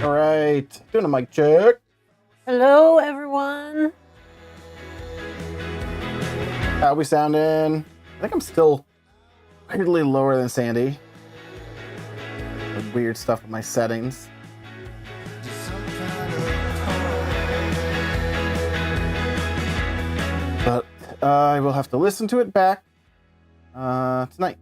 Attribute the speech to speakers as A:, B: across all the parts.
A: All right, doing a mic check.
B: Hello, everyone.
A: How we sounding? I think I'm still weirdly lower than Sandy. With weird stuff with my settings. But I will have to listen to it back tonight.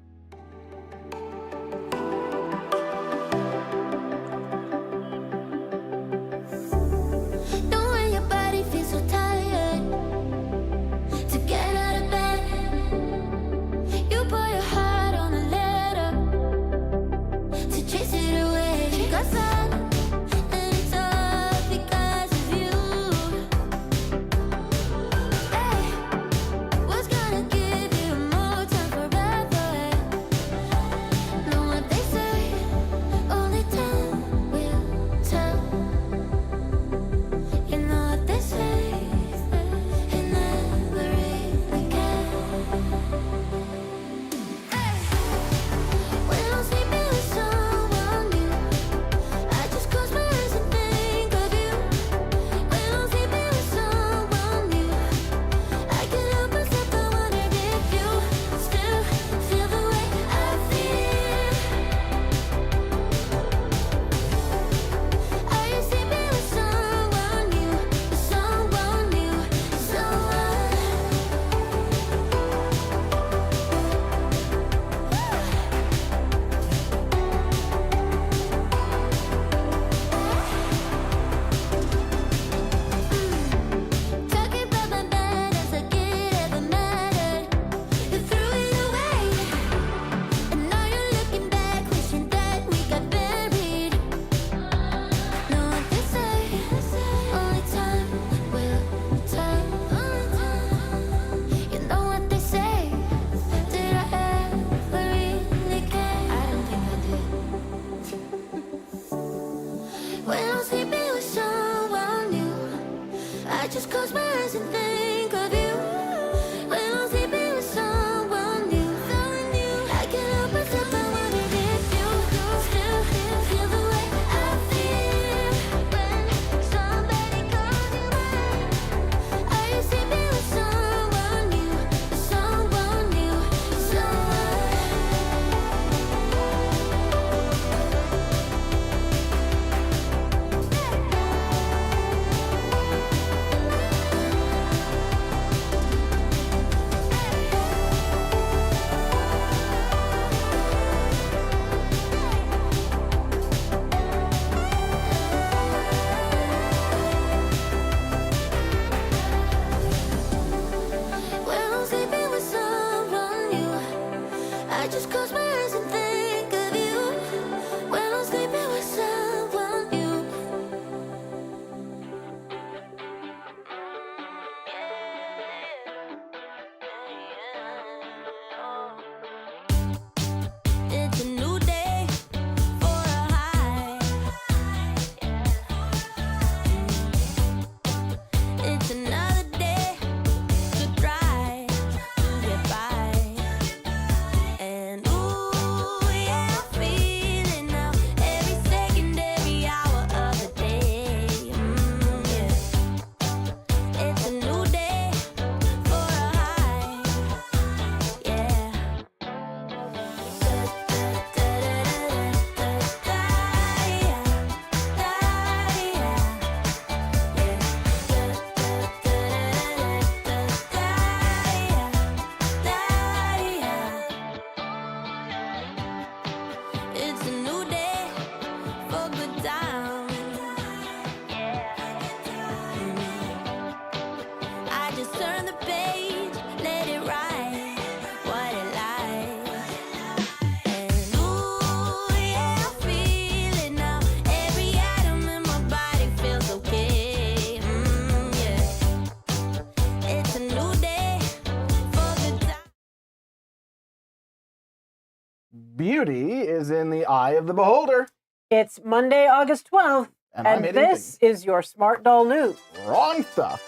A: Beauty is in the eye of the beholder.
B: It's Monday, August 12th, and this is your Smart Doll News.
A: Wrong stuff.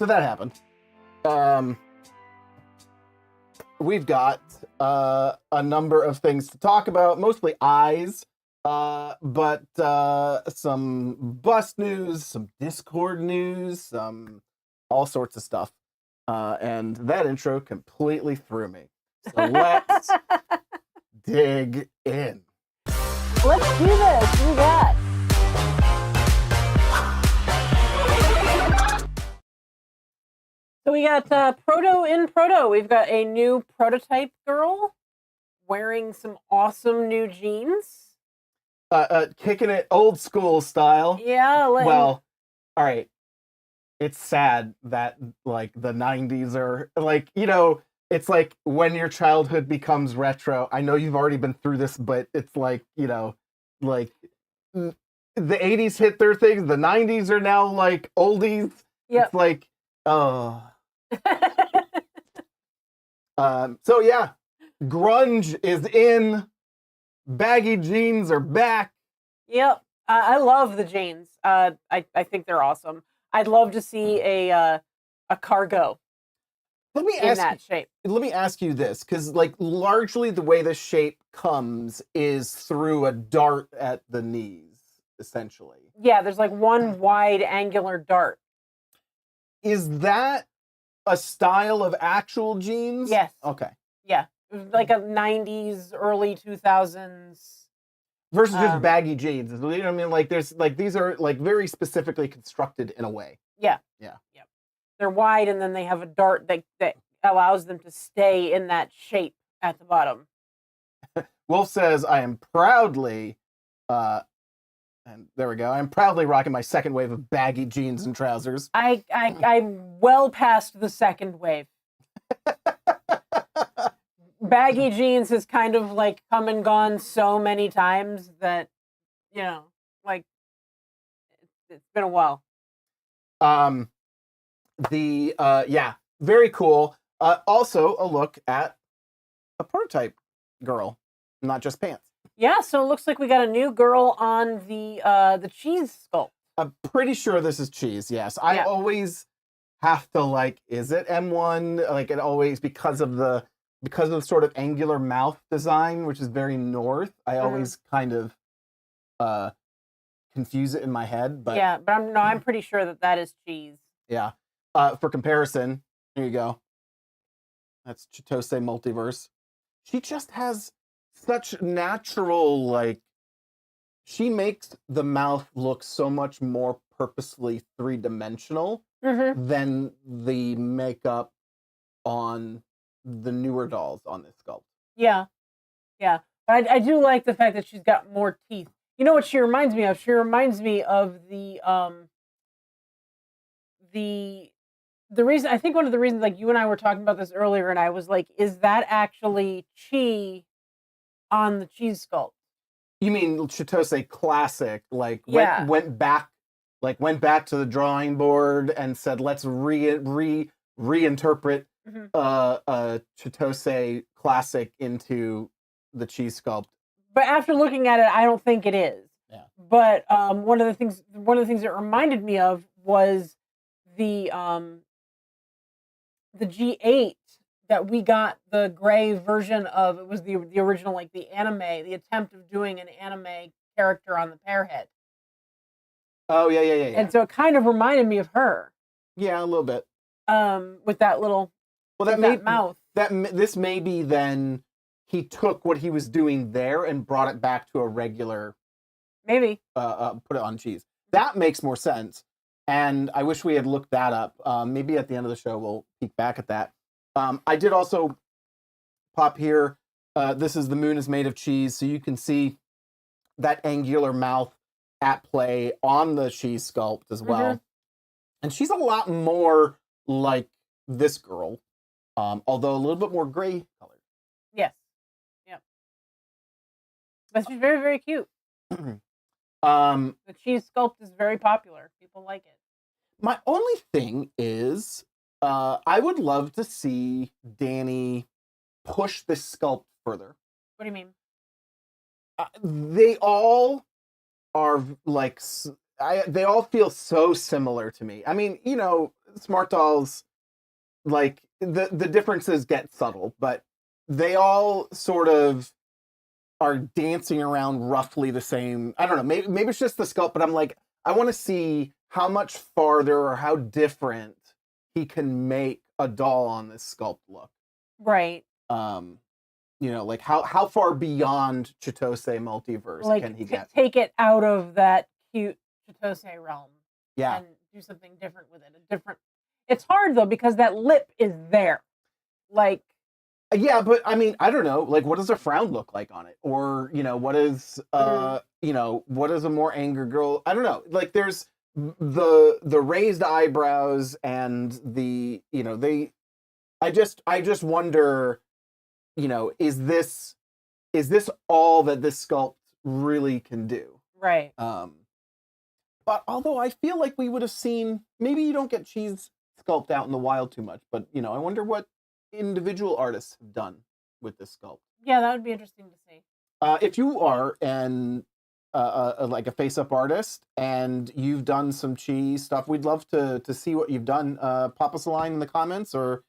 A: So that happened. We've got a number of things to talk about, mostly eyes, but some bust news, some Discord news, some all sorts of stuff. And that intro completely threw me. So let's dig in.
B: Let's do this. Do that. So we got Proto in Proto. We've got a new prototype girl wearing some awesome new jeans.
A: Kicking it old school style.
B: Yeah.
A: Well, all right. It's sad that like the 90s are like, you know, it's like when your childhood becomes retro. I know you've already been through this, but it's like, you know, like the 80s hit their things. The 90s are now like oldies.
B: Yep.
A: It's like, oh. So yeah, grunge is in. Baggy jeans are back.
B: Yep. I love the jeans. I think they're awesome. I'd love to see a cargo
A: Let me
B: in that shape.
A: Let me ask you this, because like largely the way the shape comes is through a dart at the knees, essentially.
B: Yeah, there's like one wide angular dart.
A: Is that a style of actual jeans?
B: Yes.
A: Okay.
B: Yeah, like a 90s, early 2000s.
A: Versus just baggy jeans. You know what I mean? Like there's like these are like very specifically constructed in a way.
B: Yeah.
A: Yeah.
B: Yeah. They're wide and then they have a dart that allows them to stay in that shape at the bottom.
A: Wolf says, I am proudly and there we go. I'm proudly rocking my second wave of baggy jeans and trousers.
B: I'm well past the second wave. Baggy jeans has kind of like come and gone so many times that, you know, like it's been a while.
A: Yeah, very cool. Also a look at a prototype girl, not just pants.
B: Yeah, so it looks like we got a new girl on the cheese sculpt.
A: I'm pretty sure this is cheese. Yes, I always have to like, is it M1? Like it always because of the sort of angular mouth design, which is very North. I always kind of confuse it in my head. But
B: yeah, but I'm pretty sure that is cheese.
A: Yeah. For comparison, here you go. That's Chitose Multiverse. She just has such natural, like, she makes the mouth look so much more purposely three-dimensional than the makeup on the newer dolls on this sculpt.
B: Yeah. Yeah. But I do like the fact that she's got more teeth. You know what she reminds me of? She reminds me of the reason, I think one of the reasons, like you and I were talking about this earlier, and I was like, is that actually Chi on the cheese sculpt?
A: You mean Chitose Classic, like went back to the drawing board and said, let's reinterpret Chitose Classic into the cheese sculpt.
B: But after looking at it, I don't think it is.
A: Yeah.
B: But one of the things it reminded me of was the G8 that we got, the gray version of. It was the original, like the anime, the attempt of doing an anime character on the pear head.
A: Oh yeah.
B: And so it kind of reminded me of her.
A: Yeah, a little bit.
B: With that little that mouth.
A: This may be then he took what he was doing there and brought it back to a regular.
B: Maybe.
A: Put it on cheese. That makes more sense. And I wish we had looked that up. Maybe at the end of the show we'll peek back at that. I did also pop here. This is The Moon is Made of Cheese, so you can see that angular mouth at play on the cheese sculpt as well. And she's a lot more like this girl, although a little bit more gray colored.
B: Yes. Yeah. But she's very, very cute.
A: The
B: cheese sculpt is very popular. People like it.
A: My only thing is, I would love to see Danny push this sculpt further.
B: What do you mean?
A: They all are like, they all feel so similar to me. I mean, you know, smart dolls, like the differences get subtle, but they all sort of are dancing around roughly the same. I don't know. Maybe it's just the sculpt, but I'm like, I want to see how much farther or how different he can make a doll on this sculpt look.
B: Right.
A: You know, like how far beyond Chitose multiverse
B: Like
A: can he get?
B: take it out of that cute Chitose realm.
A: Yeah.
B: And do something different with it. A different. It's hard though because that lip is there. Like.
A: Yeah, but I mean, I don't know. Like, what does a frown look like on it? Or, you know, what is you know, what is a more anger girl? I don't know. Like, there's the raised eyebrows and the, you know, I just wonder, you know, is this all that this sculpt really can do?
B: Right.
A: But although I feel like we would have seen, maybe you don't get cheese sculpt out in the wild too much, but you know, I wonder what individual artists have done with this sculpt.
B: Yeah, that would be interesting to see.
A: If you are like a face-up artist and you've done some cheese stuff, we'd love to see what you've done. Pop us a line in the comments or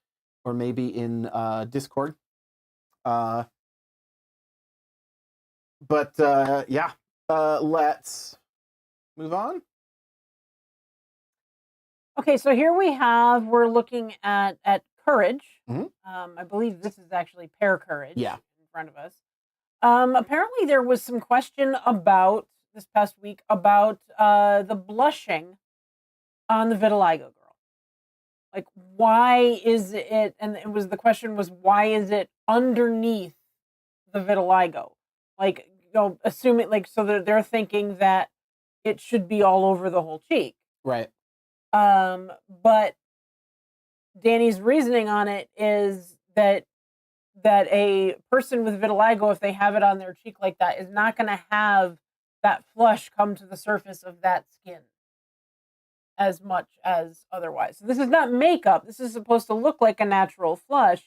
A: maybe in Discord. But yeah, let's move on.
B: Okay, so here we're looking at courage.
A: Mhm.
B: I believe this is actually pear courage.
A: Yeah.
B: In front of us. Apparently there was some question about this past week about the blushing on the vitiligo girl. Like, why is it? And the question was, why is it underneath the vitiligo? Like, you know, assuming like so they're thinking that it should be all over the whole cheek.
A: Right.
B: But Danny's reasoning on it is that a person with vitiligo, if they have it on their cheek like that, is not going to have that flush come to the surface of that skin as much as otherwise. So this is not makeup. This is supposed to look like a natural flush,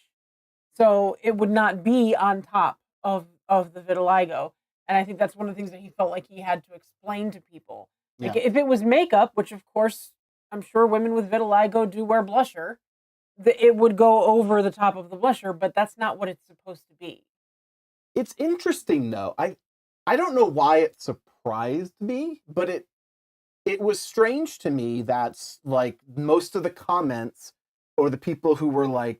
B: so it would not be on top of the vitiligo. And I think that's one of the things that he felt like he had to explain to people. Like, if it was makeup, which of course I'm sure women with vitiligo do wear blusher, it would go over the top of the blusher, but that's not what it's supposed to be.
A: It's interesting though. I don't know why it surprised me, but it was strange to me that like most of the comments or the people who were like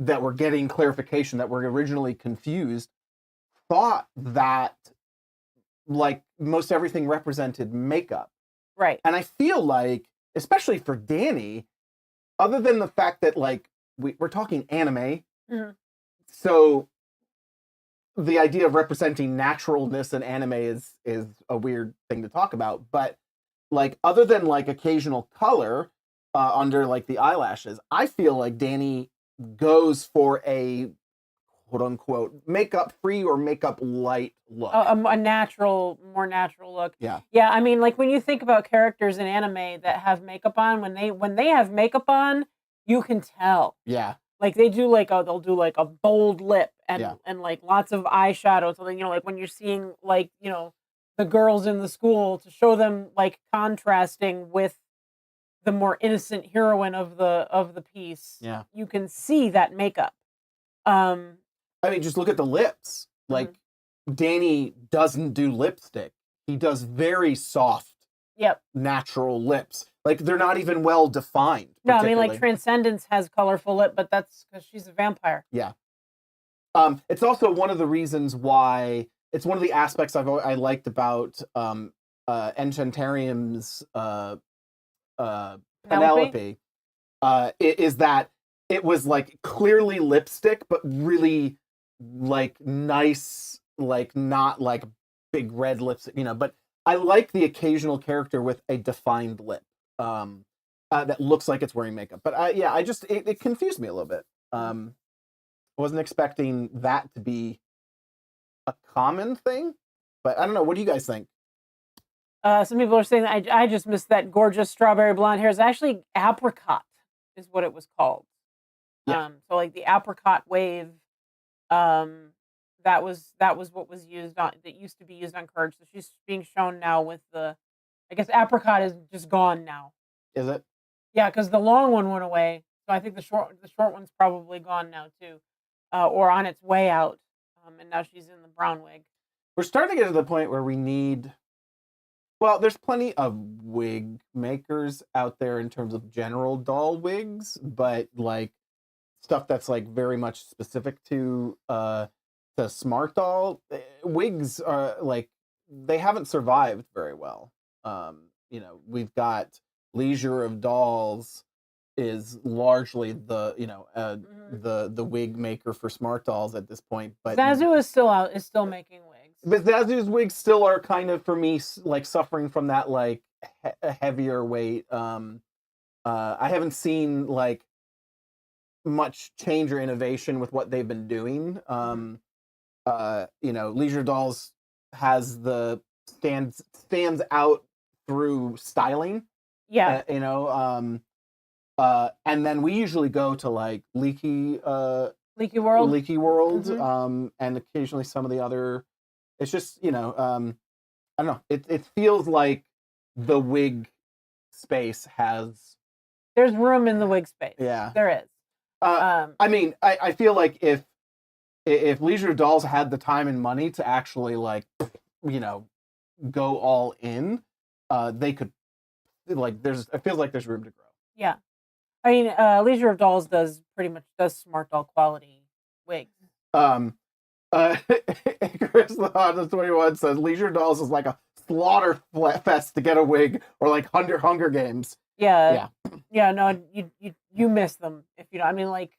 A: that were getting clarification that were originally confused thought that like most everything represented makeup.
B: Right.
A: And I feel like, especially for Danny, other than the fact that like we're talking anime, so the idea of representing naturalness in anime is a weird thing to talk about. But like other than like occasional color under like the eyelashes, I feel like Danny goes for a quote unquote makeup free or makeup light look.
B: A more natural look.
A: Yeah.
B: Yeah, I mean, like when you think about characters in anime that have makeup on, when they have makeup on, you can tell.
A: Yeah.
B: Like they'll do like a bold lip and like lots of eyeshadow. So then, you know, like when you're seeing like, you know, the girls in the school to show them like contrasting with the more innocent heroine of the piece.
A: Yeah.
B: You can see that makeup.
A: I mean, just look at the lips. Like Danny doesn't do lipstick. He does very soft, natural lips. Like they're not even well defined.
B: No, I mean like Transcendence has colorful lip, but that's because she's a vampire.
A: Yeah. It's also one of the reasons why it's one of the aspects I liked about Enchantarium's Penelope is that it was like clearly lipstick, but really like nice, like not like big red lips, you know. But I like the occasional character with a defined lip that looks like it's wearing makeup. But yeah, it confused me a little bit. I wasn't expecting that to be a common thing, but I don't know. What do you guys think?
B: Some people are saying that I just missed that gorgeous strawberry blonde hair. It's actually apricot is what it was called.
A: Yeah.
B: So like the apricot wave, that was what was used on that used to be used on Courage. So she's being shown now with the I guess Apricot is just gone now.
A: Is it?
B: Yeah, because the long one went away. So I think the short one's probably gone now too, or on its way out. And now she's in the brown wig.
A: We're starting to get to the point where we need. Well, there's plenty of wig makers out there in terms of general doll wigs, but like stuff that's like very much specific to the smart doll wigs are like they haven't survived very well. We've got Leisure of Dolls is largely the the wig maker for smart dolls at this point, but
B: Zazu is still making wigs.
A: but Zazu's wigs still are kind of, for me, like suffering from that like heavier weight. I haven't seen like much change or innovation with what they've been doing. Leisure Dolls has the stands out through styling.
B: Yeah.
A: And then we usually go to like Leaky World,
B: Mhm.
A: and occasionally some of the other. It's just I don't know. It feels like the wig space has.
B: There's room in the wig space.
A: Yeah,
B: there is.
A: I mean, I feel like if Leisure of Dolls had the time and money to actually like go all in, they could like it feels like there's room to grow.
B: Yeah. I mean, Leisure of Dolls does smart doll quality wigs.
A: Chris the 21 says Leisure Dolls is like a slaughter fest to get a wig, or like Hunger Games.
B: Yeah. No, you miss them if you know. I mean, like,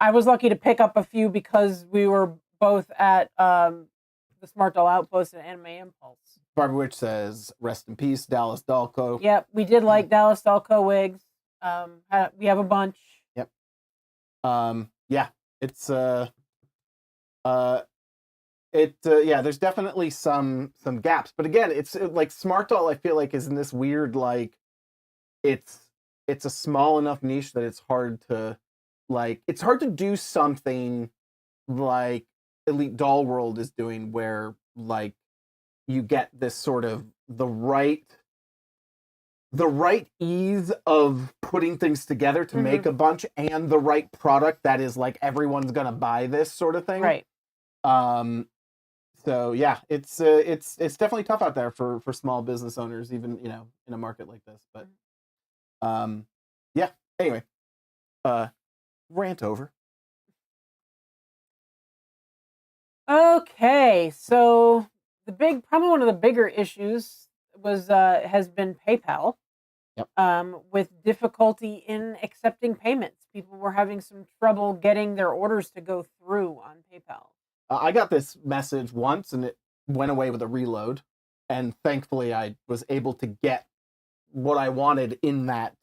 B: I was lucky to pick up a few because we were both at the Smart Doll Outpost and Anime Impulse.
A: Barbara Witch says, "Rest in peace, Dallas Doll Co."
B: Yep, we did like Dallas Doll Co wigs. We have a bunch.
A: Yep. Yeah, it's there's definitely some gaps, but again, it's like Smart Doll, I feel like, is in this weird like it's a small enough niche that it's hard to do something like Elite Doll World is doing, where like you get this sort of the right ease of putting things together to make a bunch, and the right product that is like everyone's gonna buy this sort of thing.
B: Right.
A: So yeah, it's definitely tough out there for small business owners, even in a market like this. But yeah. Anyway, rant over.
B: Okay, so probably one of the bigger issues has been PayPal.
A: Yep.
B: With difficulty in accepting payments. People were having some trouble getting their orders to go through on PayPal.
A: I got this message once, and it went away with a reload, and thankfully I was able to get what I wanted in that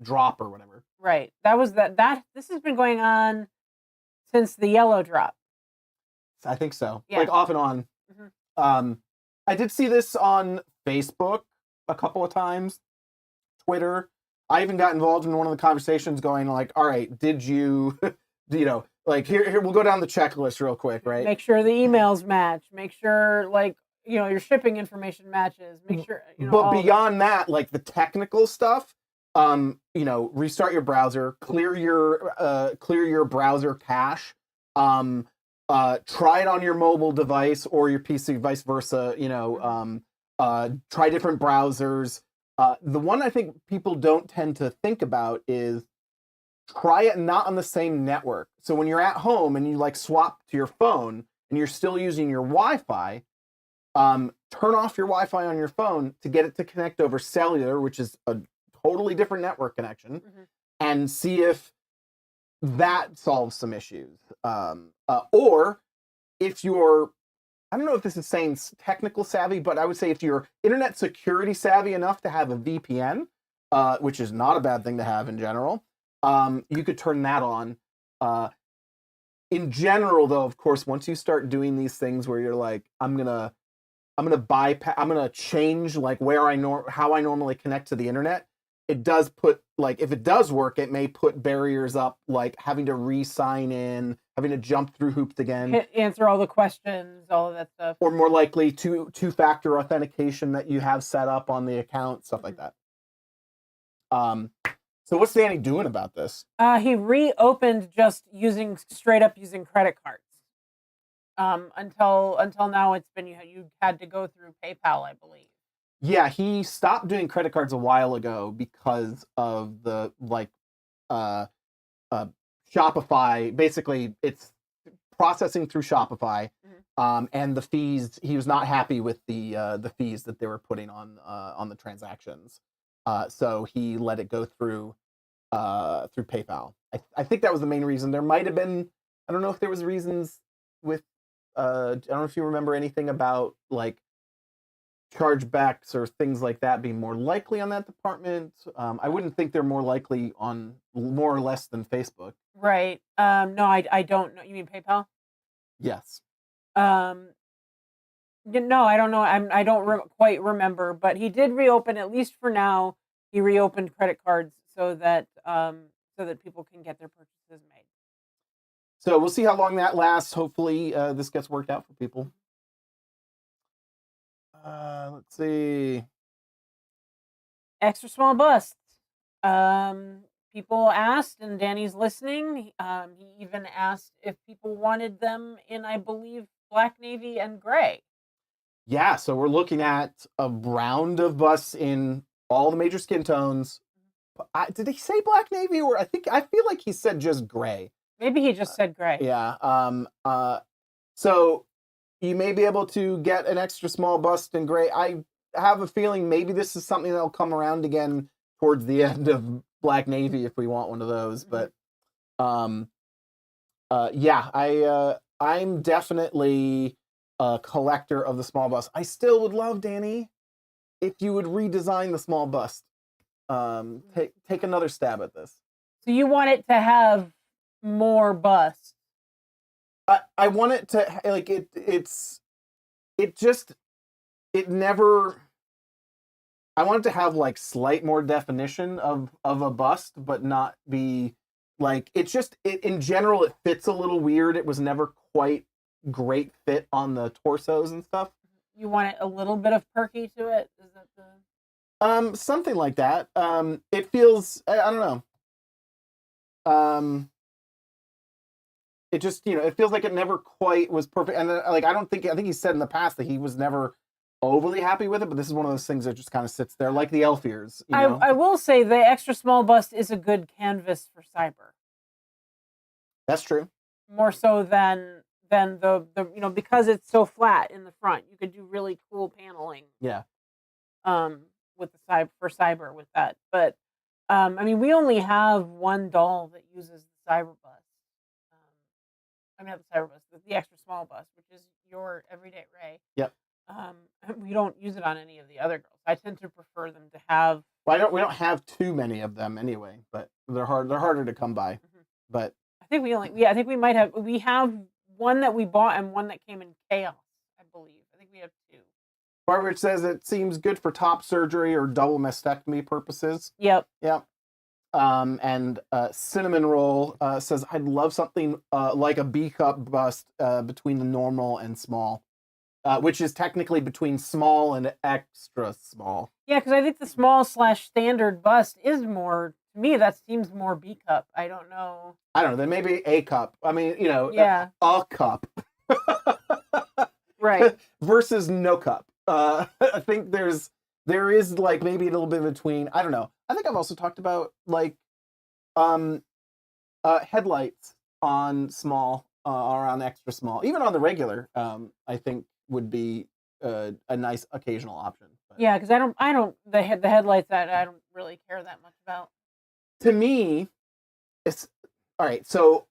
A: drop or whatever.
B: Right. This has been going on since the yellow drop.
A: I think so.
B: Yeah.
A: Like off and on.
B: Mm-hmm.
A: I did see this on Facebook a couple of times, Twitter. I even got involved in one of the conversations, going like, all right, did you like here we'll go down the checklist real quick, right?
B: Make sure the emails match. Make sure like your shipping information matches. Make sure
A: But beyond that, like the technical stuff, restart your browser, clear your browser cache, try it on your mobile device or your PC, vice versa. Try different browsers. The one I think people don't tend to think about is try it not on the same network. So when you're at home and you like swap to your phone and you're still using your Wi-Fi, turn off your Wi-Fi on your phone to get it to connect over cellular, which is a totally different network connection, and see if that solves some issues. Or if you're, I don't know if this is saying technical savvy, but I would say if you're internet security savvy enough to have a VPN, which is not a bad thing to have in general, you could turn that on. In general, though, of course, once you start doing these things where you're like, I'm gonna change like how I normally connect to the internet, it does put, like, if it does work, it may put barriers up, like having to re-sign in, having to jump through hoops again,
B: answer all the questions, all of that stuff,
A: or more likely two-factor authentication that you have set up on the account, stuff like that. So what's Danny doing about this?
B: He reopened just straight up using credit cards. Until now, it's been you had to go through PayPal, I believe.
A: Yeah, he stopped doing credit cards a while ago because of the Shopify. Basically, it's processing through Shopify, and the fees. He was not happy with the fees that they were putting on the transactions. So he let it go through PayPal. I think that was the main reason. There might have been, I don't know if there was reasons with I don't know if you remember anything about like chargebacks or things like that being more likely on that department. I wouldn't think they're more likely on more or less than Facebook.
B: Right. No, I don't know. You mean PayPal?
A: Yes.
B: No, I don't know. I don't quite remember, but he did reopen, at least for now. He reopened credit cards so that people can get their purchases made.
A: So we'll see how long that lasts. Hopefully, this gets worked out for people. Let's see.
B: Extra small busts. People asked, and Danny's listening. He even asked if people wanted them in, I believe, black, navy, and gray.
A: Yeah, so we're looking at a round of busts in all the major skin tones. Did he say black, navy, or I feel like he said just gray.
B: Maybe he just said gray.
A: Yeah. So you may be able to get an extra small bust in gray. I have a feeling maybe this is something that'll come around again towards the end of black, navy if we want one of those. But yeah, I'm definitely a collector of the small bust. I still would love, Danny, if you would redesign the small bust. Take another stab at this.
B: So you want it to have more busts?
A: I want it to like it never. I want it to have like slight more definition of a bust, but not be like it in general it fits a little weird. It was never quite great fit on the torsos and stuff.
B: You want it a little bit of perky to it? Is that the
A: something like that. It feels I don't know. It just, it feels like it never quite was perfect. And like, I think he said in the past that he was never overly happy with it, but this is one of those things that just kind of sits there like the elf ears.
B: I will say the extra small bust is a good canvas for cyber.
A: That's true.
B: More so than the because it's so flat in the front, you could do really cool paneling.
A: Yeah.
B: With the cyber with that. But I mean, we only have one doll that uses the cyber bust. Not the cyber bust, the extra small bust, which is your everyday Ray.
A: Yep.
B: We don't use it on any of the other girls. I tend to prefer them to have.
A: Well, we don't have too many of them anyway, but they're harder to come by. But
B: I think we have one that we bought and one that came in chaos, I believe. I think we have two.
A: Barbara says it seems good for top surgery or double mastectomy purposes.
B: Yep.
A: And Cinnamon Roll says, I'd love something like a B cup bust between the normal and small, which is technically between small and extra small.
B: Yeah, because I think the small / standard bust is more, to me, that seems more B cup. I don't know.
A: Then maybe A cup. I mean, a cup.
B: Right.
A: Versus no cup. I think there is like maybe a little bit between. I don't know. I think I've also talked about like headlights on small or on extra small, even on the regular. I think would be a nice occasional option. But
B: yeah, because the headlights that I don't really care that much about.
A: To me, it's all right. So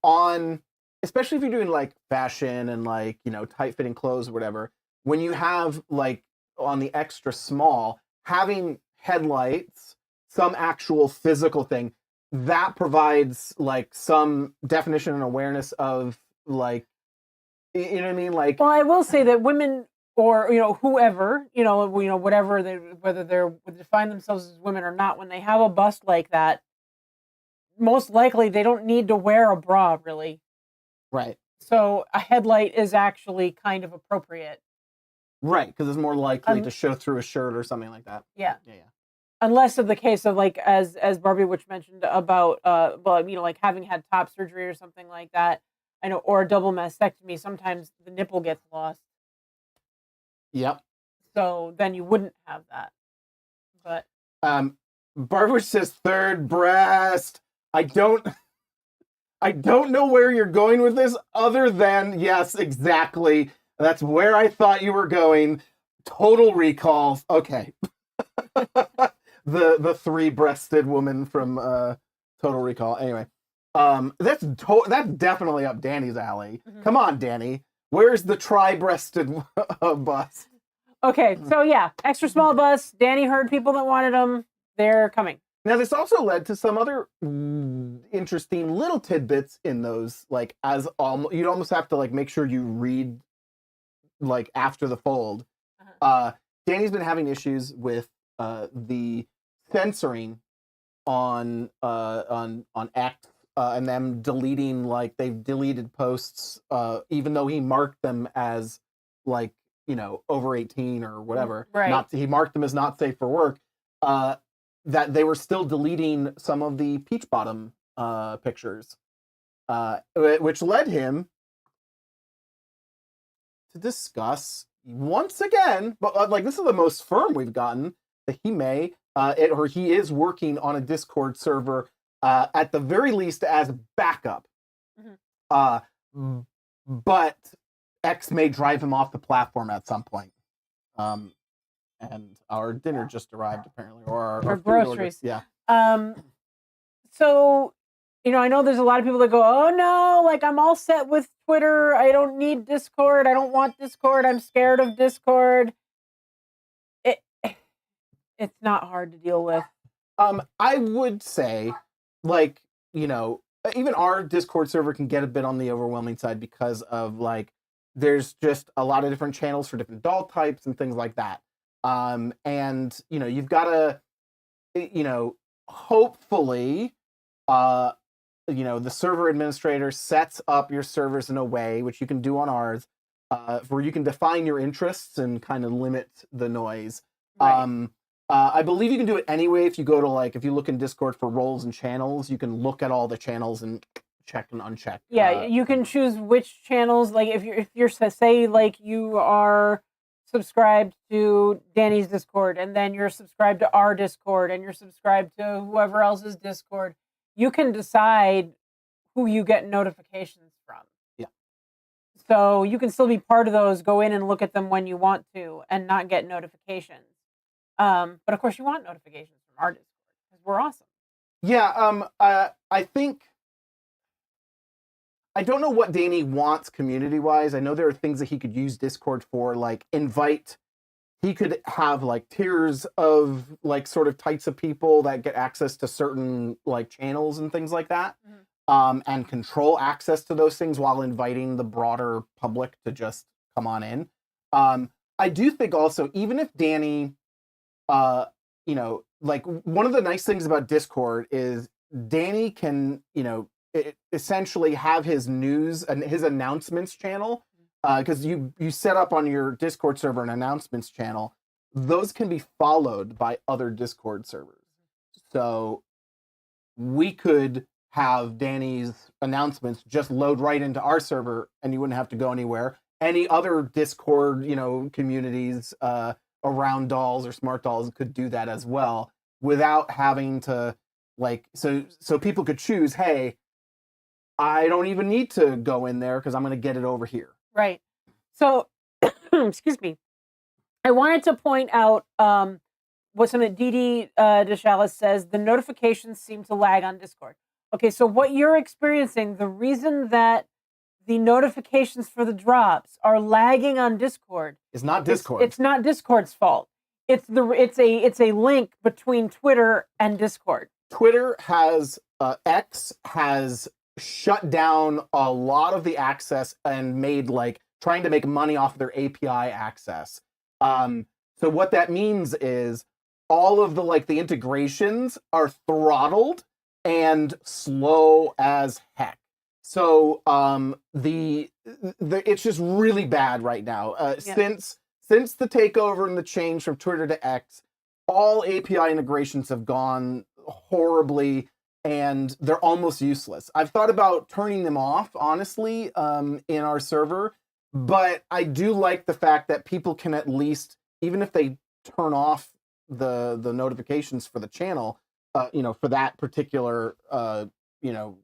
A: especially if you're doing like fashion and like tight fitting clothes or whatever, when you have like on the extra small, having headlights, some actual physical thing that provides like some definition and awareness of like, you know what I mean? Like,
B: well, I will say that women or whoever whatever whether they're define themselves as women or not, when they have a bust like that, most likely they don't need to wear a bra really.
A: Right.
B: So a headlight is actually kind of appropriate.
A: Right, because it's more likely
B: Um,
A: to show through a shirt or something like that.
B: Yeah.
A: Yeah, yeah.
B: Unless of the case of like as Barbie Witch mentioned about well, you know, like having had top surgery or something like that. I know, or a double mastectomy, sometimes the nipple gets lost.
A: Yep.
B: So then you wouldn't have that. But
A: Barbara says third breast. I don't know where you're going with this other than yes, exactly. That's where I thought you were going. Total Recall. Okay. the three-breasted woman from Total Recall. Anyway, that's definitely up Danny's alley. Come on, Danny. Where's the tri-breasted bus?
B: okay, so yeah, extra small bus. Danny heard people that wanted them. They're coming.
A: Now, this also led to some other interesting little tidbits in those. Like, you'd almost have to like make sure you read like after the fold. Danny's been having issues with the censoring on X and them deleting, like they've deleted posts even though he marked them as like, you know, over 18 or whatever.
B: Right.
A: He marked them as not safe for work. That they were still deleting some of the Peach Bottom pictures, which led him to discuss once again, but like this is the most firm we've gotten, that he may or he is working on a Discord server at the very least as backup. But X may drive him off the platform at some point. And our dinner just arrived apparently, or our
B: groceries.
A: Yeah.
B: So, you know, I know there's a lot of people that go, oh no, like I'm all set with Twitter. I don't need Discord. I don't want Discord. I'm scared of Discord. It's not hard to deal with.
A: I would say, like, you know, even our Discord server can get a bit on the overwhelming side because of like, there's just a lot of different channels for different doll types and things like that. And you know, you've got to, you know, hopefully, you know, the server administrator sets up your servers in a way, which you can do on ours, where you can define your interests and kind of limit the noise. Right. I believe you can do it anyway if you go to like, if you look in Discord for roles and channels, you can look at all the channels and check and uncheck.
B: Yeah, you can choose which channels, like if you're say like you are subscribed to Danny's Discord and then you're subscribed to our Discord and you're subscribed to whoever else's Discord, you can decide who you get notifications from.
A: Yeah.
B: So you can still be part of those, go in and look at them when you want to and not get notifications. But of course you want notifications from our Discord because we're awesome.
A: Yeah, I think I don't know what Danny wants community-wise. I know there are things that he could use Discord for, like he could have like tiers of like sort of types of people that get access to certain like channels and things like that. And control access to those things while inviting the broader public to just come on in. I do think also, even if Danny, you know, like one of the nice things about Discord is Danny can, you know, essentially have his news and his announcements channel, because you set up on your Discord server an announcements channel. Those can be followed by other Discord servers. So we could have Danny's announcements just load right into our server and you wouldn't have to go anywhere. Any other Discord, you know, communities around dolls or smart dolls could do that as well without having to like, so people could choose, hey, I don't even need to go in there because I'm going to get it over here.
B: Right. So, excuse me. I wanted to point out what something Dee Deschalis says. The notifications seem to lag on Discord. Okay, so what you're experiencing, the reason that the notifications for the drops are lagging on Discord
A: is not Discord.
B: It's not Discord's fault. It's a link between Twitter and Discord.
A: Twitter has X has shut down a lot of the access and made like trying to make money off of their API access. So what that means is all of the like the integrations are throttled and slow as heck. So it's just really bad right now. Since the takeover and the change from Twitter to X, all API integrations have gone horribly, and they're almost useless. I've thought about turning them off, honestly, in our server, but I do like the fact that people can at least, even if they turn off the notifications for the channel, for that particular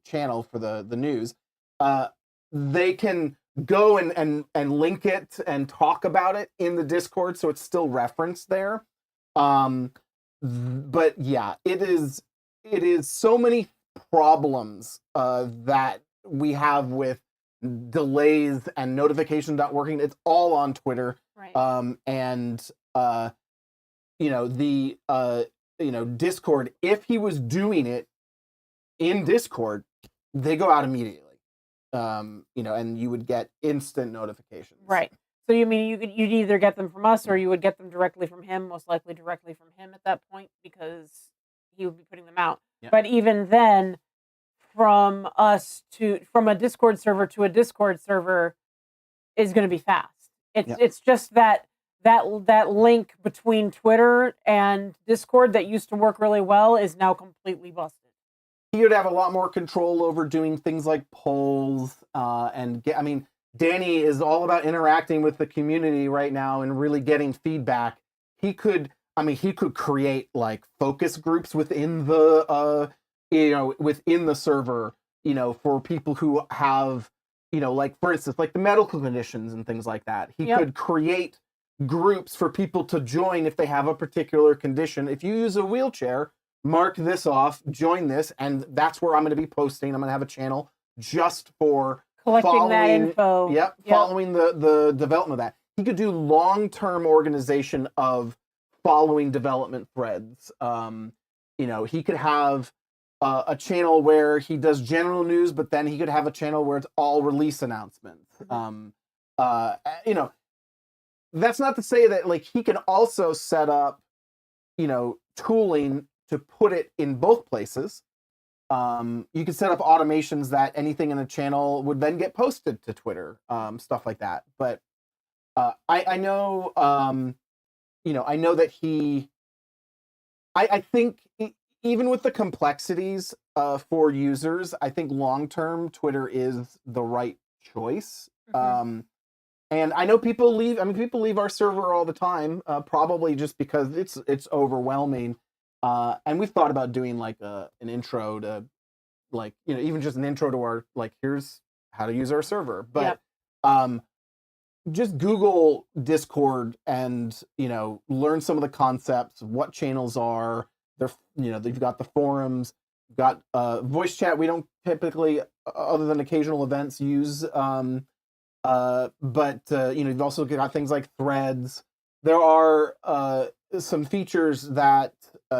A: channel for the news, they can go and link it and talk about it in the Discord, so it's still referenced there. But yeah, it is so many problems that we have with delays and notifications not working. It's all on Twitter.
B: Right.
A: Discord, if he was doing it in Discord, they go out immediately. And you would get instant notifications.
B: Right. So you mean you'd either get them from us or you would get them directly from him, most likely directly from him at that point, because he would be putting them out.
A: Yeah.
B: But even then, from a Discord server to a Discord server is going to be fast. It's just that link between Twitter and Discord that used to work really well is now completely busted.
A: He would have a lot more control over doing things like polls Danny is all about interacting with the community right now and really getting feedback. He could create like focus groups within the within the server, for people who have, like for instance, like the medical conditions and things like that. He could create groups for people to join if they have a particular condition. If you use a wheelchair, mark this off, join this, and that's where I'm going to be posting. I'm going to have a channel just for
B: collecting that info.
A: Following the development of that. He could do long-term organization of following development threads. He could have a channel where he does general news, but then he could have a channel where it's all release announcements. That's not to say that like he can also set up, tooling to put it in both places. You can set up automations that anything in a channel would then get posted to Twitter, stuff like that. But I know, I know that I think even with the complexities for users, I think long-term Twitter is the right choice.
B: Mm-hmm.
A: And I know people leave our server all the time, probably just because it's overwhelming. And we've thought about doing like an intro to, like, even just an intro to our, like, here's how to use our server. But just Google Discord and, learn some of the concepts, what channels are. They've got the forums, got voice chat. We don't typically, other than occasional events, use. But you've also got things like threads. There are some features that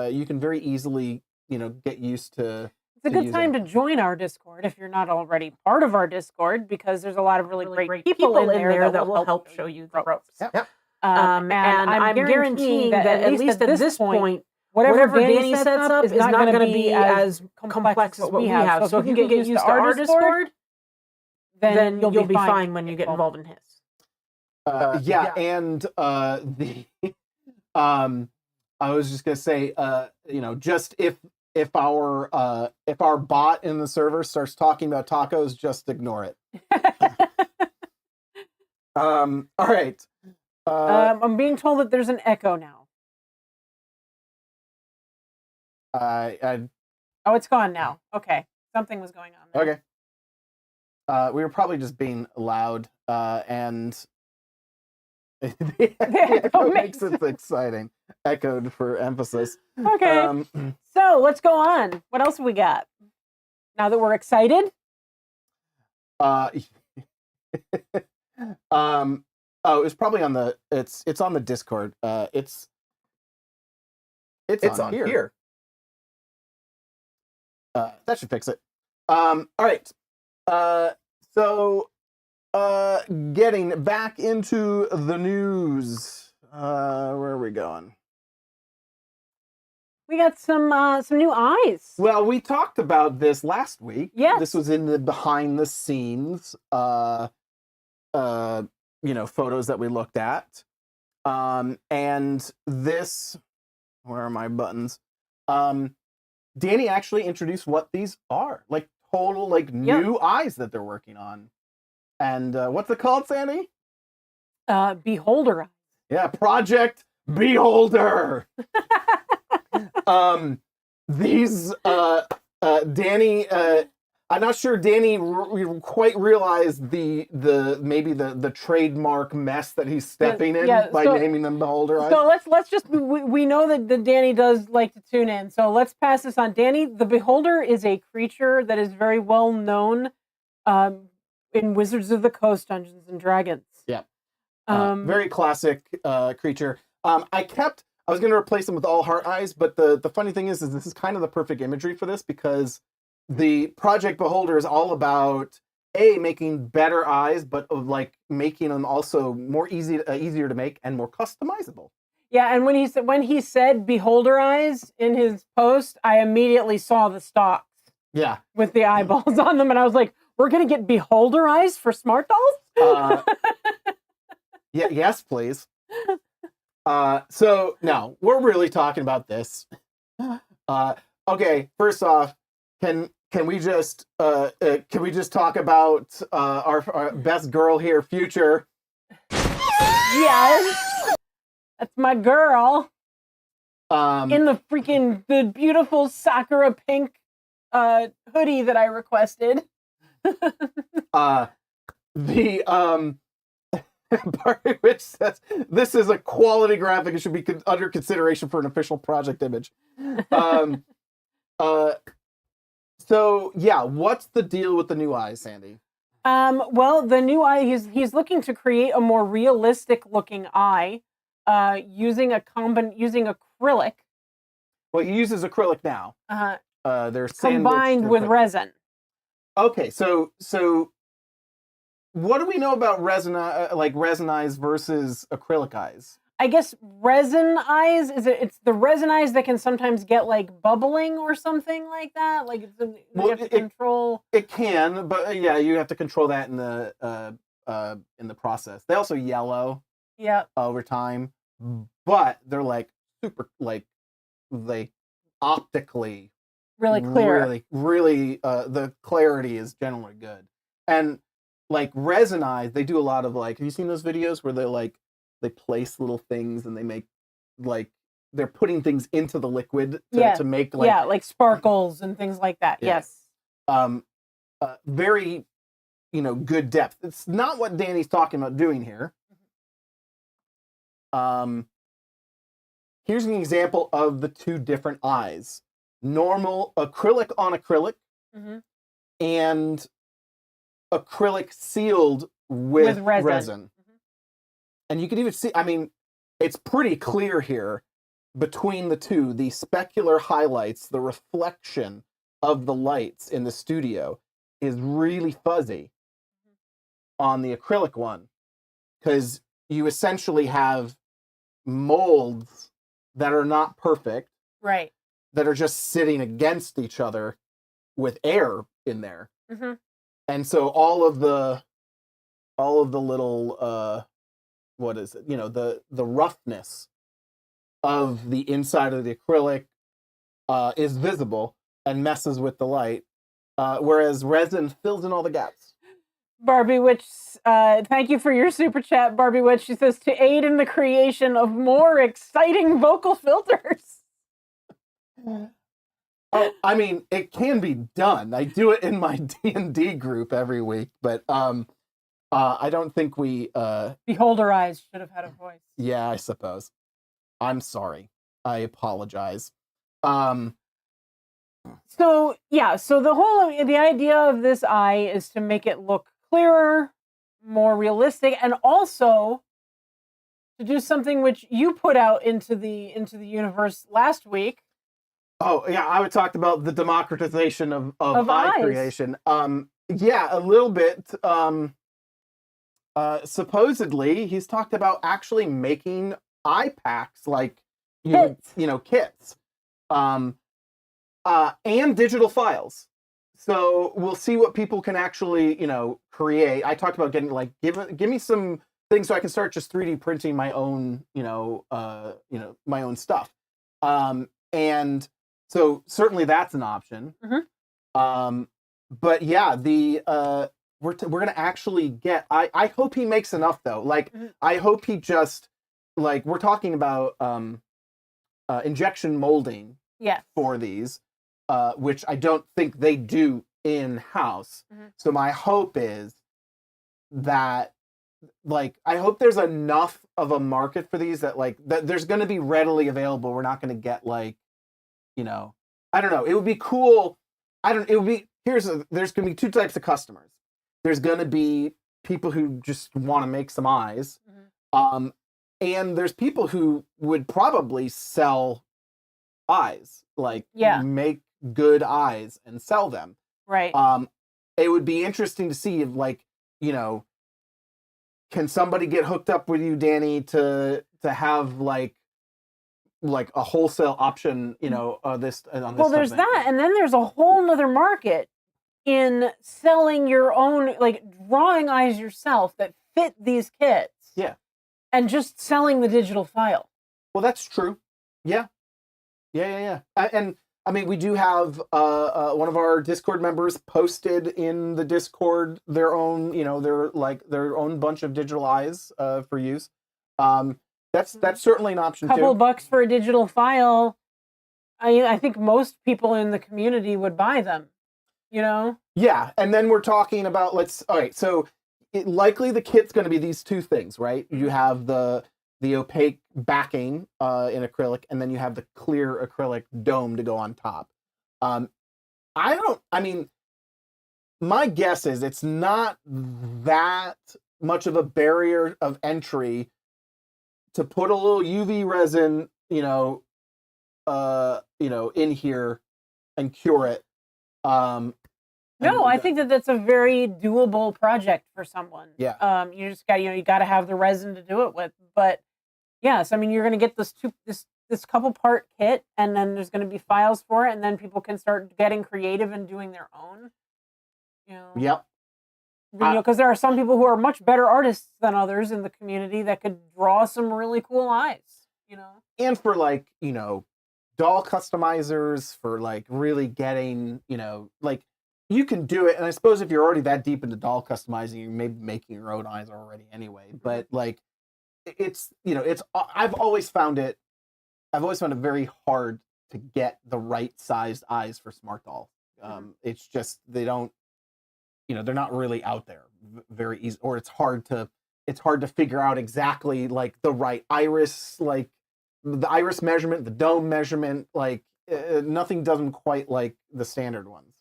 A: you can very easily, get used to.
B: It's a good time to join our Discord if you're not already part of our Discord, because there's a lot of really great people in there that will help show you the ropes.
A: Yep.
B: And I'm guaranteeing that at least at this point, whatever Danny sets up is not going to be as complex as what we have. So if you can get used to our Discord, then you'll be fine when you get involved in his.
A: And I was just gonna say, just if our bot in the server starts talking about tacos, just ignore it. All right.
B: I'm being told that there's an echo now. Oh, it's gone now. Okay, something was going on there.
A: Okay. We were probably just being loud, and the echo makes it exciting. Echoed for emphasis.
B: Okay. So let's go on. What else have we got? Now that we're excited?
A: It's probably on the it's on the Discord. It's on here. That should fix it. All right. So getting back into the news. Where are we going?
B: We got some new eyes.
A: Well, we talked about this last week.
B: Yes.
A: This was in the behind the scenes photos that we looked at. And this, where are my buttons? Danny actually introduced what these are, like total new eyes that they're working on. And what's it called, Sandy?
B: Beholder eyes.
A: Yeah, Project Beholder. These Danny, I'm not sure Danny quite realized the trademark mess that he's stepping in by naming them Beholder eyes.
B: So let's just we know that Danny does like to tune in. So let's pass this on. Danny, the Beholder is a creature that is very well known in Wizards of the Coast, Dungeons and Dragons.
A: Yeah. Very classic creature. I was going to replace them with all heart eyes, but the funny thing is this is kind of the perfect imagery for this, because the Project Beholder is all about making better eyes, but of making them also more easier to make and more customizable.
B: Yeah, and when he said Beholder eyes in his post, I immediately saw the stalks.
A: Yeah,
B: with the eyeballs on them, and I was like, "We're gonna get Beholder eyes for smart dolls?"
A: Yeah, yes, please. So now we're really talking about this. Okay, first off, can we just talk about our best girl here, Future?
B: Yes, that's my girl. In the beautiful Sakura pink hoodie that I requested.
A: Barbie Witch says this is a quality graphic. It should be under consideration for an official project image. So yeah, what's the deal with the new eyes, Sandy?
B: Well, the new eye, he's looking to create a more realistic looking eye, using acrylic.
A: Well, he uses acrylic now. They're
B: combined with resin.
A: Okay, so what do we know about resin eyes versus acrylic eyes?
B: I guess resin eyes it's the resin eyes that can sometimes get bubbling or something like that. You have to control.
A: It can, but yeah, you have to control that in the process. They also yellow.
B: Yeah.
A: Over time, but they're super optically
B: really clear.
A: Really, the clarity is generally good. And resin eyes, they do a lot of have you seen those videos where they place little things and they make they're putting things into the liquid to make
B: like sparkles and things like that.
A: Yeah.
B: Yes.
A: Very good depth. It's not what Danny's talking about doing here. Here's an example of the two different eyes. Normal acrylic on acrylic, and acrylic sealed with resin.
B: Mm-hmm.
A: And you can even see, it's pretty clear here between the two, the specular highlights, the reflection of the lights in the studio is really fuzzy on the acrylic one, because you essentially have molds that are not perfect,
B: right?
A: That are just sitting against each other with air in there.
B: Mm-hmm.
A: And so all of the little what is it? The roughness of the inside of the acrylic is visible and messes with the light, whereas resin fills in all the gaps.
B: Barbie Witch, thank you for your super chat, Barbie Witch. She says, to aid in the creation of more exciting vocal filters.
A: Oh, it can be done. I do it in my D&D group every week, but I don't think we...
B: Beholder eyes should have had a voice.
A: Yeah, I suppose. I'm sorry. I apologize.
B: So the idea of this eye is to make it look clearer, more realistic, and also to do something which you put out into the universe last week.
A: Oh yeah, I would talk about the democratization of eye
B: eyes.
A: creation. Yeah, a little bit. Supposedly, he's talked about actually making eye packs, kits. and digital files. So we'll see what people can actually, create. I talked about getting like give me some things so I can start just 3D printing my own, my own stuff. And so certainly that's an option. But yeah, we're gonna actually get. I hope he makes enough though. Like I hope he just like we're talking about injection molding for these, which I don't think they do in house. So my hope is that like I hope there's enough of a market for these that like that there's going to be readily available. We're not going to get like, I don't know. It would be cool. It would be there's going to be two types of customers. There's going to be people who just want to make some eyes. And there's people who would probably sell eyes, like make good eyes and sell them.
B: Right.
A: It would be interesting to see if like, can somebody get hooked up with you, Danny, to have like a wholesale option, on this.
B: Well, there's that, and then there's a whole nother market in selling your own, like drawing eyes yourself that fit these kits.
A: Yeah.
B: And just selling the digital file.
A: Well, that's true. Yeah. And I mean, we do have one of our Discord members posted in the Discord their own, their own bunch of digital eyes for use. That's certainly an option.
B: Couple bucks for a digital file. I think most people in the community would buy them.
A: Yeah, and then we're talking about all right. So likely the kit's going to be these two things, right? You have the opaque backing in acrylic, and then you have the clear acrylic dome to go on top. My guess is it's not that much of a barrier of entry to put a little UV resin, in here and cure it.
B: No, I think that's a very doable project for someone.
A: Yeah.
B: You just got, you got to have the resin to do it with. But yes, I mean, you're going to get this couple part kit, and then there's going to be files for it, and then people can start getting creative and doing their own.
A: Yep.
B: Because there are some people who are much better artists than others in the community that could draw some really cool eyes.
A: And for like, doll customizers, for like really getting, like you can do it. And I suppose if you're already that deep into doll customizing, you may be making your own eyes already anyway. But like, it's I've always found it very hard to get the right sized eyes for smartdoll. It's just they don't, they're not really out there very easy, or it's hard to figure out exactly like the right iris, like the iris measurement, the dome measurement, like nothing does them quite like the standard ones.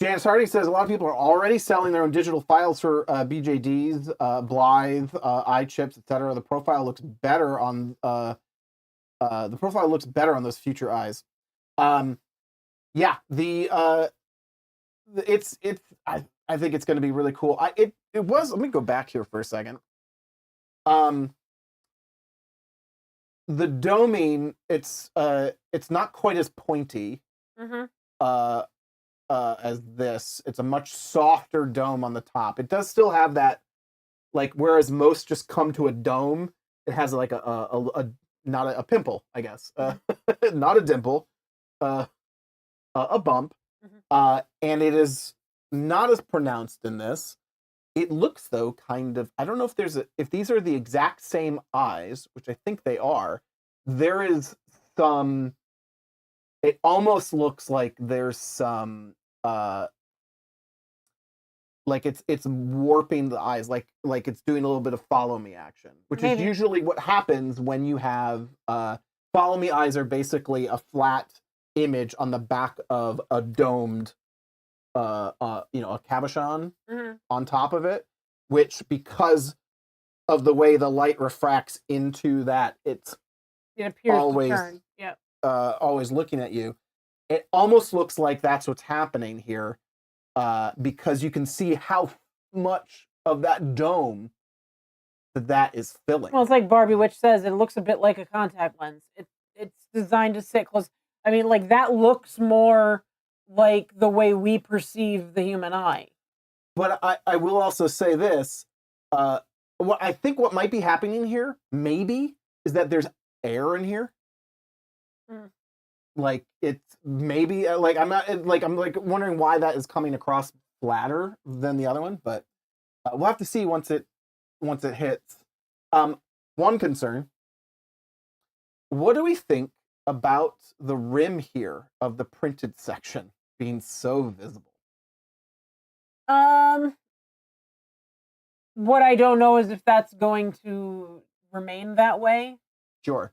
A: Janice Harding says a lot of people are already selling their own digital files for BJDs, Blythe, iChips, etc. The profile looks better on those future eyes. Yeah, I think it's going to be really cool. It was. Let me go back here for a second. The doming, it's not quite as pointy as this. It's a much softer dome on the top. It does still have that, like, whereas most just come to a dome, it has like a not a pimple, I guess, not a dimple, a bump, and it is not as pronounced in this. It looks though kind of, I don't know if these are the exact same eyes, which I think they are. There is some, it almost looks like there's some like it's warping the eyes, like it's doing a little bit of follow me action, which is usually what happens when you have follow me eyes are basically a flat image on the back of a domed a cabochon on top of it, which because of the way the light refracts into that, it appears always to turn. Yep. Always looking at you. It almost looks like that's what's happening here, because you can see how much of that dome that is filling.
B: Well, it's like Barbie Witch says, it looks a bit like a contact lens. It's designed to sit close. I mean, like that looks more like the way we perceive the human eye.
A: But I will also say this. What I think what might be happening here, maybe, is that there's air in here. Like it's maybe like I'm wondering why that is coming across flatter than the other one, but we'll have to see once it hits. One concern. What do we think about the rim here of the printed section being so visible?
B: What I don't know is if that's going to remain that way.
A: Sure.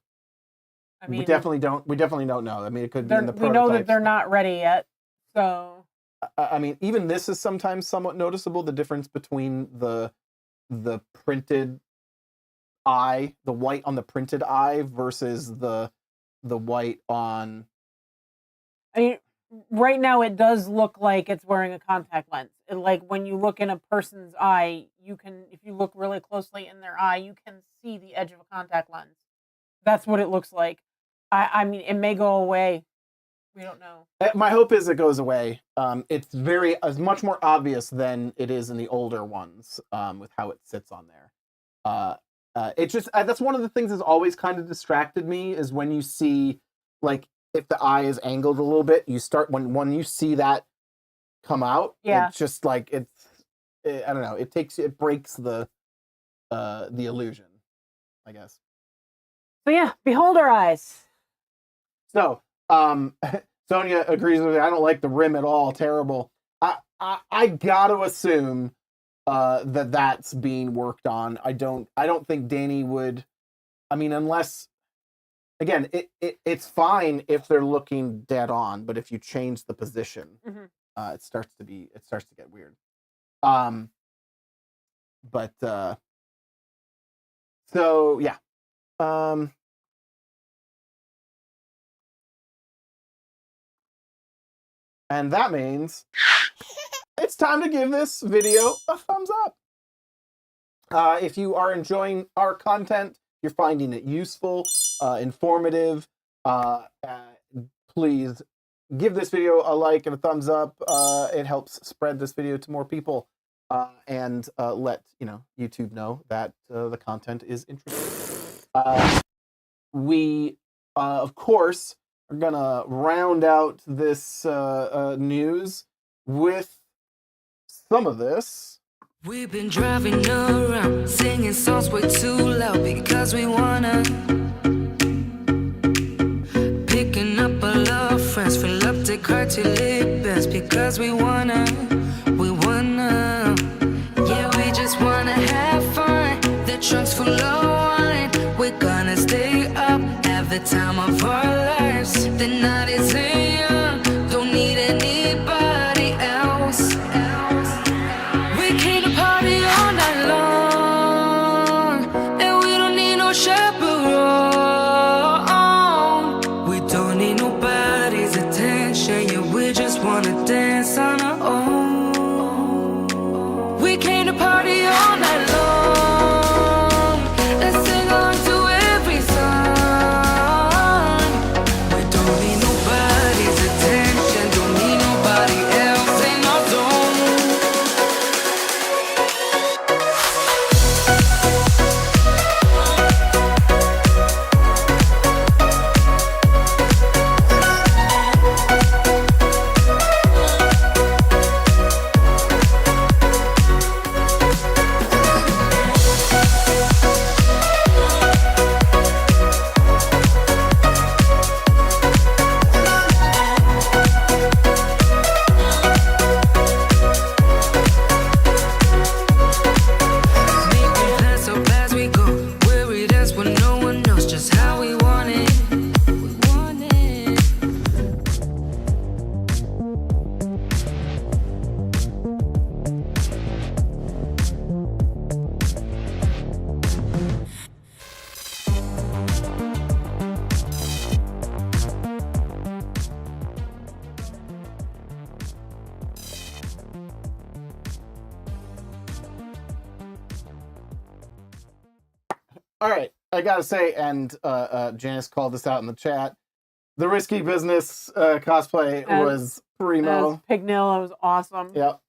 B: I mean,
A: we definitely don't know. I mean, it could be in the
B: we
A: prototypes.
B: know that they're not ready yet. So
A: I mean, even this is sometimes somewhat noticeable, the difference between the printed eye, the white on the printed eye versus the white on.
B: I mean, right now it does look like it's wearing a contact lens. Like when you look in a person's eye, you can, if you look really closely in their eye, you can see the edge of a contact lens. That's what it looks like. I mean, it may go away. We don't know.
A: My hope is it goes away. It's much more obvious than it is in the older ones with how it sits on there. It just that's one of the things that's always kind of distracted me is when you see, like, if the eye is angled a little bit, you start when you see that come out.
B: Yeah.
A: It's just like I don't know. It breaks the illusion, I guess.
B: So yeah, behold our eyes.
A: So, Sonia agrees with me. I don't like the rim at all. Terrible. I got to assume that's being worked on. I don't think Danny would. I mean, unless, again, it's fine if they're looking dead on, but if you change the position, it starts to get weird. But so yeah. And that means it's time to give this video a thumbs up. If you are enjoying our content, you're finding it useful, informative, please give this video a like and a thumbs up. It helps spread this video to more people and let YouTube know that the content is interesting. We, of course, are gonna round out this news with some of this.
C: We've been driving around, singing songs way too loud because we wanna. Picking up all our friends, fill up the car till it bends because we wanna. Yeah, we just wanna have fun. The trunk's full of wine. We're gonna stay up, have the time of our lives. The night is young, don't need anybody else. We came to party all night long, and we don't need no chaperone. We don't need nobody's attention, yeah, we just wanna dance on our own. We came to party all night long, and sing along to every song. We don't need nobody's attention, don't need nobody else in our zone.
A: I gotta say, and Janice called this out in the chat. The Risky Business cosplay was primo.
B: Pignil, it was awesome.
A: Yep.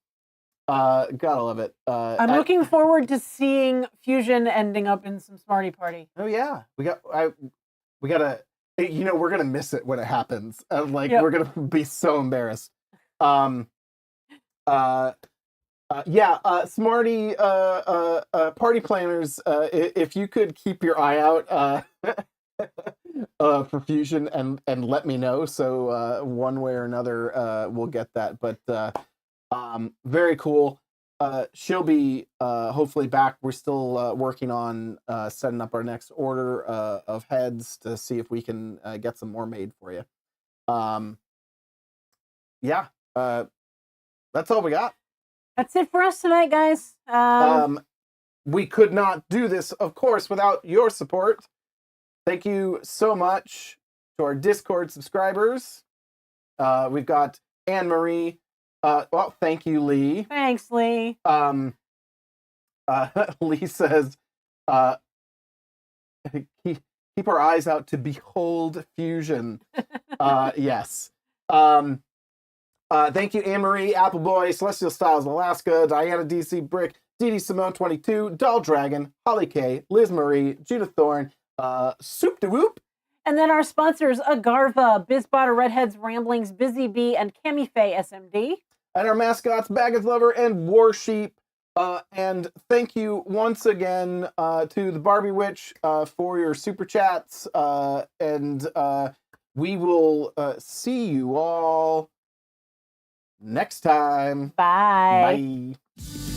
A: Gotta love it.
B: I'm looking forward to seeing Fusion ending up in some Smarty Party.
A: Oh yeah, we gotta. You know, we're gonna miss it when it happens. We're gonna be so embarrassed. Smarty party planners. If you could keep your eye out for Fusion and let me know, so one way or another we'll get that. But very cool. She'll be hopefully back. We're still working on setting up our next order of heads to see if we can get some more made for you. That's all we got.
B: That's it for us tonight, guys.
A: We could not do this, of course, without your support. Thank you so much to our Discord subscribers. We've got Anne Marie. Well, thank you, Lee.
B: Thanks, Lee.
A: Lee says, keep our eyes out to behold Fusion. Yes. Thank you, Anne-Marie, Appleboy, Celestial Styles, Alaska, Diana DC, Brick, Dee Simone 22, Doll Dragon, Holly K, Liz Marie, Judith Thorne, Soup de Whoop.
B: And then our sponsors, Agarva, Bizbot, Redheads, Ramblings, Busy Bee, and Cami Faye SMD.
A: And our mascots, Baggage Lover and Warsheep. And thank you once again to the Barbie Witch for your super chats. And we will see you all next time.
B: Bye.
A: Bye.